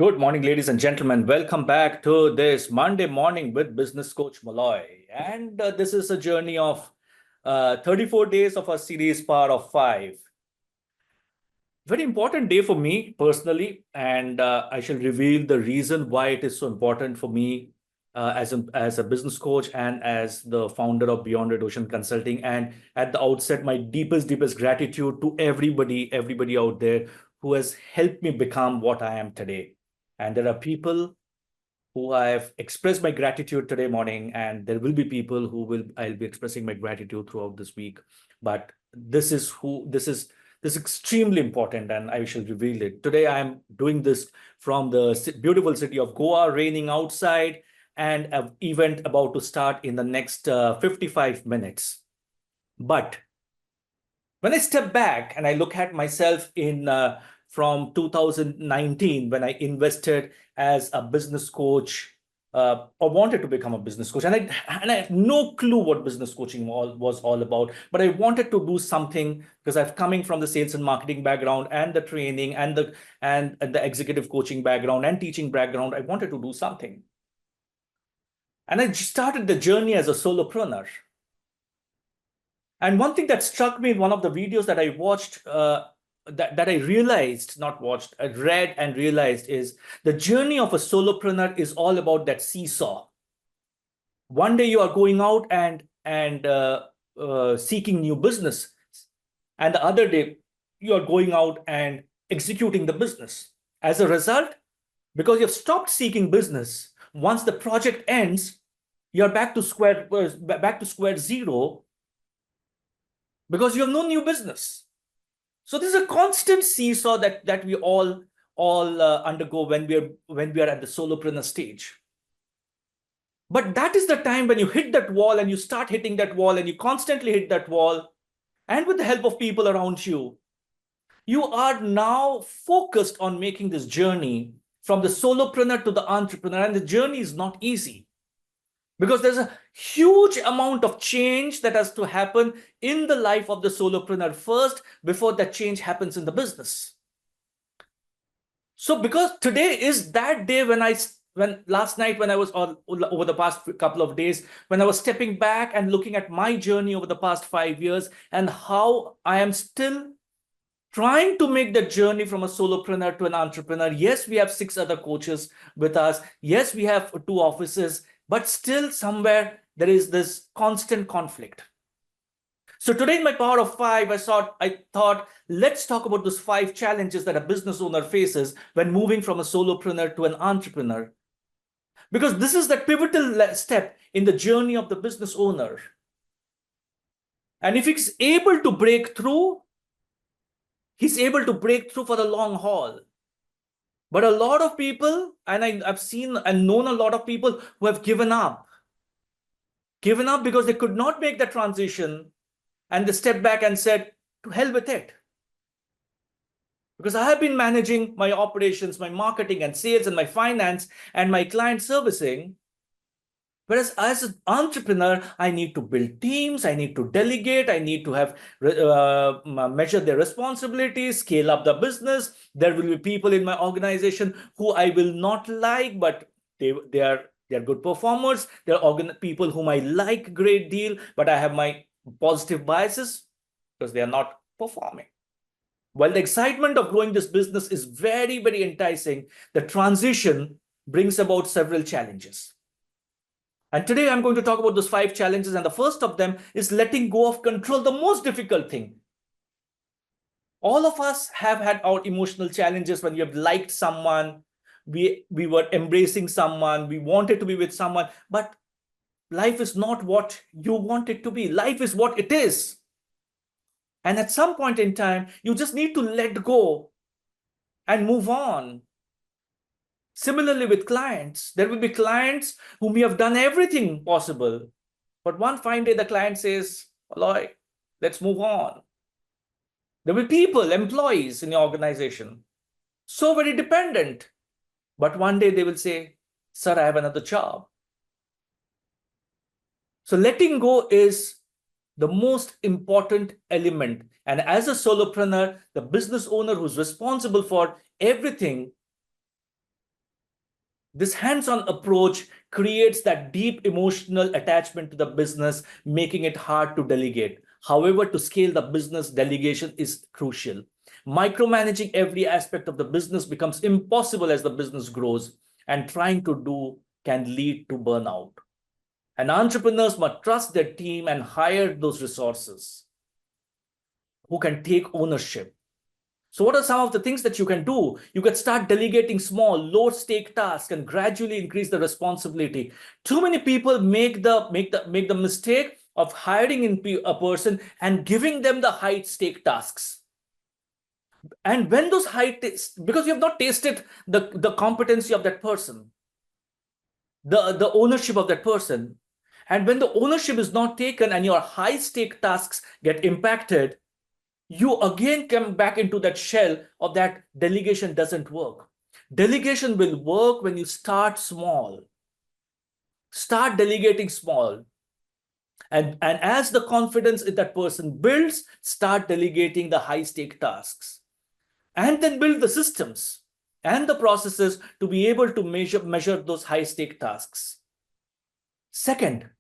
Good morning, ladies and gentlemen. Welcome back to this Monday morning with business coach Moloy. And this is a journey of 34 days of our series, part of 5. Very important day for me personally, and I shall reveal the reason why it is so important for me as a business coach and as the founder of Beyond Red Ocean Consulting. And at the outset, my deepest gratitude to everybody out there who has helped me become what I am today. And there are people who I have expressed my gratitude today morning, and there will be people who I'll be expressing my gratitude throughout this week. But this is extremely important, and I shall reveal it. Today, I'm doing this from the beautiful city of Goa, raining outside, and an event about to start in the next 55 minutes. But when I step back and I look at myself from 2019, when I invested as a business coach, or wanted to become a business coach, and I had no clue what business coaching was all about, but I wanted to do something because I'm coming from the sales and marketing background and the training and the executive coaching background and teaching background. I wanted to do something. And I started the journey as a solopreneur. And one thing that struck me in one of the videos that I watched, that I realized, not watched, I read and realized, is the journey of a solopreneur is all about that seesaw. One day you are going out and seeking new business, and the other day you are going out and executing the business. As a result, because you've stopped seeking business, once the project ends, you're back to square zero because you have no new business. So this is a constant seesaw that we all undergo when we are at the solopreneur stage. But that is the time when you hit that wall and you start hitting that wall and you constantly hit that wall, and with the help of people around you, you are now focused on making this journey from the solopreneur to the entrepreneur. And the journey is not easy, because there's a huge amount of change that has to happen in the life of the solopreneur first before that change happens in the business. So because today is that day when last night when I was over the past couple of days, when I was stepping back and looking at my journey over the past 5 years and how I am still trying to make the journey from a solopreneur to an entrepreneur. Yes, we have 6 other coaches with us. Yes, we have 2 offices. But still somewhere there is this constant conflict. So today in my Power of 5, I thought, let's talk about those 5 challenges that a business owner faces when moving from a solopreneur to an entrepreneur. Because this is the pivotal step in the journey of the business owner. And if he's able to break through, he's able to break through for the long haul. But a lot of people, and I've seen and known a lot of people who have given up because they could not make the transition, and they stepped back and said, to hell with it. Because I have been managing my operations, my marketing and sales and my finance and my client servicing. Whereas as an entrepreneur, I need to build teams, I need to delegate, I need to have measure their responsibilities, scale up the business. There will be people in my organization who I will not like, but they are good performers. There are people whom I like a great deal, but I have my positive biases because they are not performing. While the excitement of growing this business is very enticing, the transition brings about several challenges. And today I'm going to talk about those 5 challenges. And the first of them is letting go of control, the most difficult thing. All of us have had our emotional challenges when we have liked someone, we were embracing someone, we wanted to be with someone, but life is not what you want it to be. Life is what it is. And at some point in time, you just need to let go and move on. Similarly with clients, there will be clients whom you have done everything possible. But one fine day, the client says, Moloy, let's move on. There will be people, employees in your organization, so very dependent. But one day they will say, sir, I have another job. So letting go is the most important element. And as a solopreneur, the business owner who's responsible for everything, This hands-on approach creates that deep emotional attachment to the business, making it hard to delegate. However, to scale the business, delegation is crucial. Micromanaging every aspect of the business becomes impossible as the business grows, and trying to do can lead to burnout. And entrepreneurs must trust their team and hire those resources who can take ownership. So what are some of the things that you can do? You can start delegating small, low-stake tasks and gradually increase the responsibility. Too many people make the mistake of hiring in a person and giving them the high-stake tasks. And when those because you have not tasted the competency of that person, the ownership of that person, and when the ownership is not taken and your high-stake tasks get impacted, you again come back into that shell of that delegation doesn't work. Delegation will work when you start small. Start delegating small. And as the confidence in that person builds, start delegating the high-stake tasks. And then build the systems and the processes to be able to measure those high-stake tasks. Second,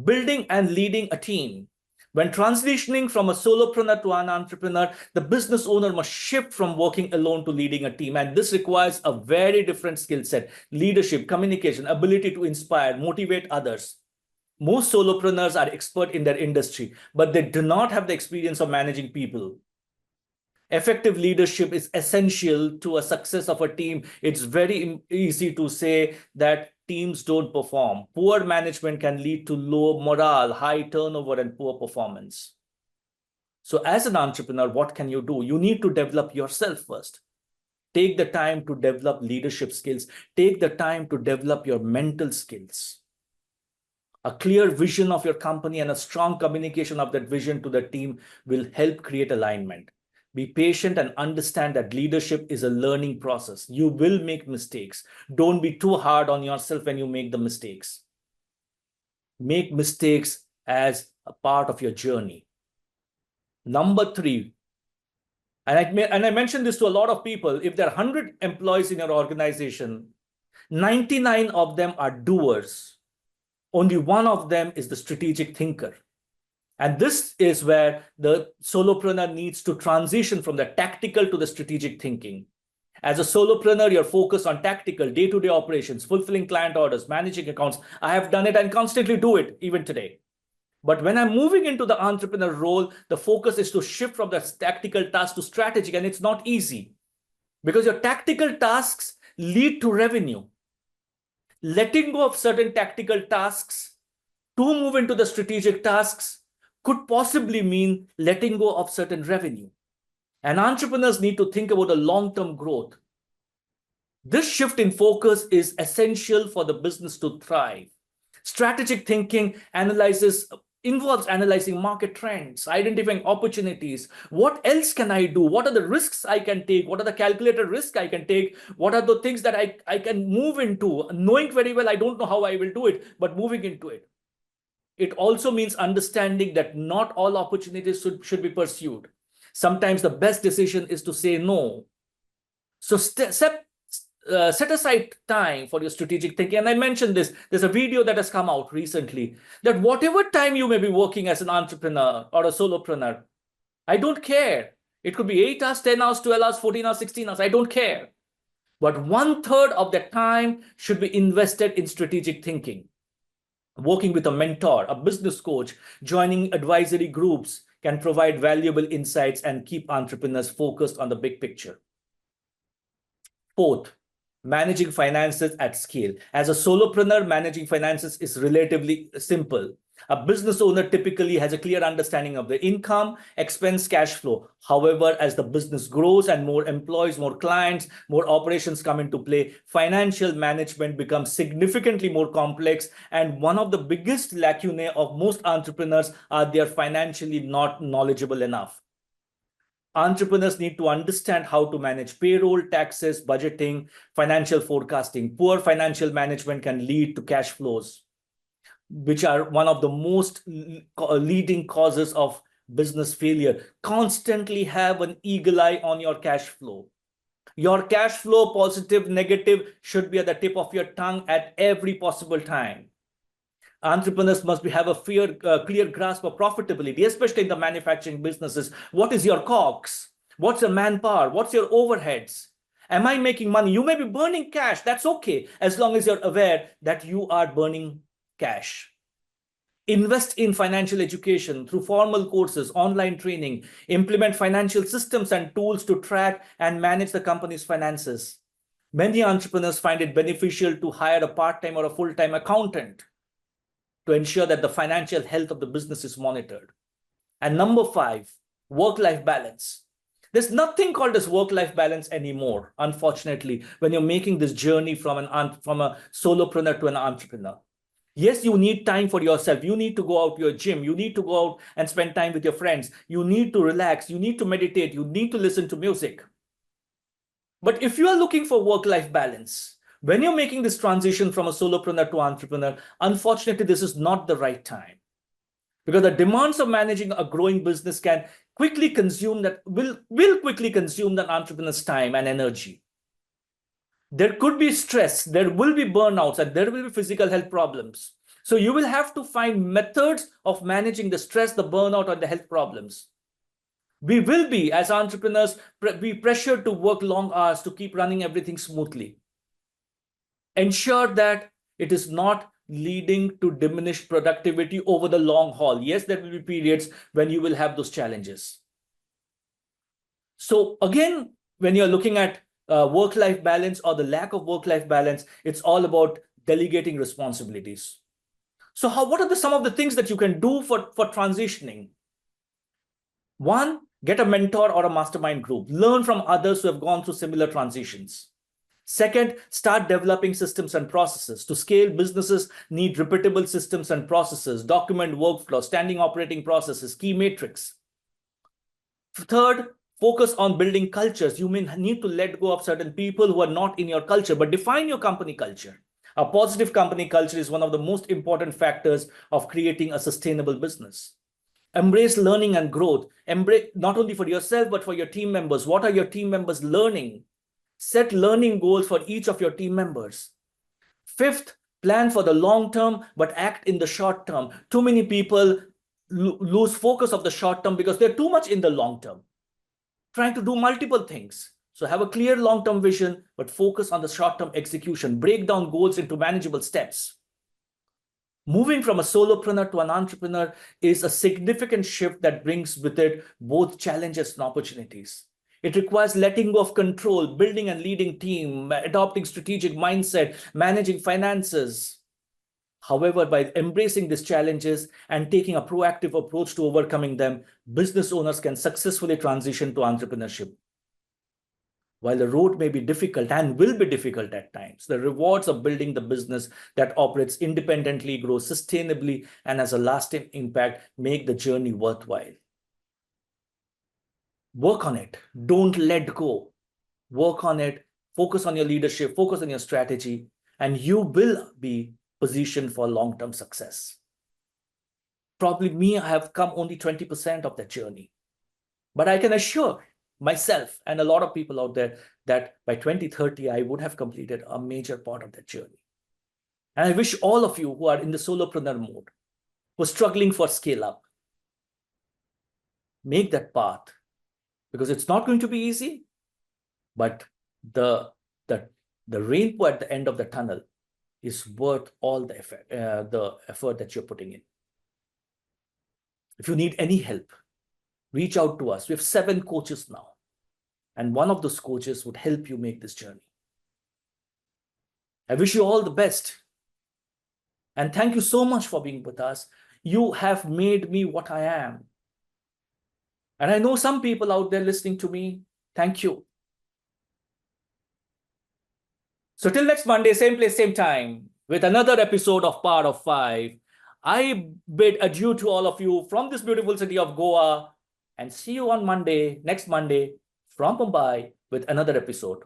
building and leading a team. When transitioning from a solopreneur to an entrepreneur, the business owner must shift from working alone to leading a team. And this requires a very different skill set: leadership, communication, ability to inspire, motivate others. Most solopreneurs are expert in their industry, but they do not have the experience of managing people. Effective leadership is essential to a success of a team. It's very easy to say that teams don't perform. Poor management can lead to low morale, high turnover, and poor performance. So as an entrepreneur, what can you do? You need to develop yourself first. Take the time to develop leadership skills. Take the time to develop your mental skills. A clear vision of your company and a strong communication of that vision to the team will help create alignment. Be patient and understand that leadership is a learning process. You will make mistakes. Don't be too hard on yourself when you make the mistakes. Make mistakes as a part of your journey. Number 3, and I mentioned this to a lot of people, if there are 100 employees in your organization, 99 of them are doers. Only one of them is the strategic thinker. And this is where the solopreneur needs to transition from the tactical to the strategic thinking. As a solopreneur, you're focused on tactical, day-to-day operations, fulfilling client orders, managing accounts. I have done it and constantly do it even today. But when I'm moving into the entrepreneur role, the focus is to shift from the tactical task to strategic, and it's not easy because your tactical tasks lead to revenue. Letting go of certain tactical tasks to move into the strategic tasks could possibly mean letting go of certain revenue. And entrepreneurs need to think about the long-term growth. This shift in focus is essential for the business to thrive. Strategic thinking involves analyzing market trends, identifying opportunities. What else can I do? What are the risks I can take? What are the calculated risks I can take? What are the things that I can move into? Knowing very well, I don't know how I will do it, but moving into it. It also means understanding that not all opportunities should be pursued. Sometimes the best decision is to say no. So set aside time for your strategic thinking. And I mentioned this. There's a video that has come out recently that whatever time you may be working as an entrepreneur or a solopreneur, I don't care. It could be 8 hours, 10 hours, 12 hours, 14 hours, 16 hours. I don't care. But 1/3 of that time should be invested in strategic thinking. Working with a mentor, a business coach, joining advisory groups can provide valuable insights and keep entrepreneurs focused on the big picture. Fourth, managing finances at scale. As a solopreneur, managing finances is relatively simple. A business owner typically has a clear understanding of the income, expense, cash flow. However, as the business grows and more employees, more clients, more operations come into play, financial management becomes significantly more complex. And one of the biggest lacunae of most entrepreneurs are they are financially not knowledgeable enough. Entrepreneurs need to understand how to manage payroll, taxes, budgeting, financial forecasting. Poor financial management can lead to cash flows, which are one of the most leading causes of business failure. Constantly have an eagle eye on your cash flow. Your cash flow, positive, negative, should be at the tip of your tongue at every possible time. Entrepreneurs must have a clear grasp of profitability, especially in the manufacturing businesses. What is your COGS? What's your manpower? What's your overheads? Am I making money? You may be burning cash. That's okay, as long as you're aware that you are burning cash. Invest in financial education through formal courses, online training, implement financial systems and tools to track and manage the company's finances. Many entrepreneurs find it beneficial to hire a part-time or a full-time accountant to ensure that the financial health of the business is monitored. And number 5, work-life balance. There's nothing called as work-life balance anymore, unfortunately, when you're making this journey from a solopreneur to an entrepreneur. Yes, you need time for yourself. You need to go out to your gym. You need to go out and spend time with your friends. You need to relax. You need to meditate. You need to listen to music. But if you are looking for work-life balance, when you're making this transition from a solopreneur to entrepreneur, unfortunately, this is not the right time. Because the demands of managing a growing business can quickly consume that, will quickly consume the entrepreneur's time and energy. There could be stress, there will be burnouts, and there will be physical health problems. So you will have to find methods of managing the stress, the burnout, or the health problems. We will be, as entrepreneurs, be pressured to work long hours to keep running everything smoothly. Ensure that it is not leading to diminished productivity over the long haul. Yes, there will be periods when you will have those challenges. So again, when you're looking at work-life balance or the lack of work-life balance, it's all about delegating responsibilities. So what are some of the things that you can do for transitioning? 1, get a mentor or a mastermind group. Learn from others who have gone through similar transitions. 2nd, start developing systems and processes. To scale, businesses need repeatable systems and processes, document workflow, standing operating processes, key metrics. 3rd, focus on building cultures. You may need to let go of certain people who are not in your culture, but define your company culture. A positive company culture is one of the most important factors of creating a sustainable business. Embrace learning and growth. Embrace not only for yourself, but for your team members. What are your team members learning? Set learning goals for each of your team members. 5th, plan for the long term, but act in the short term. Too many people lose focus of the short term because they're too much in the long term, trying to do multiple things. So have a clear long-term vision, but focus on the short-term execution. Break down goals into manageable steps. Moving from a solopreneur to an entrepreneur is a significant shift that brings with it both challenges and opportunities. It requires letting go of control, building and leading team, adopting strategic mindset, managing finances. However, by embracing these challenges and taking a proactive approach to overcoming them, business owners can successfully transition to entrepreneurship. While the road may be difficult and will be difficult at times, the rewards of building the business that operates independently, grows sustainably, and has a lasting impact make the journey worthwhile. Work on it. Don't let go. Work on it. Focus on your leadership. Focus on your strategy, and you will be positioned for long-term success. Probably me, I have come only 20% of that journey. But I can assure myself and a lot of people out there that by 2030, I would have completed a major part of that journey. And I wish all of you who are in the solopreneur mode, who are struggling for scale up, make that path, because it's not going to be easy, but the rainbow at the end of the tunnel is worth all the effort that you're putting in. If you need any help, reach out to us. We have 7 coaches now, and one of those coaches would help you make this journey. I wish you all the best. And thank you so much for being with us. You have made me what I am. And I know some people out there listening to me. Thank you. So till next Monday, same place, same time, with another episode of Power of 5, I bid adieu to all of you from this beautiful city of Goa, and see you on Monday, next Monday, from Mumbai, with another episode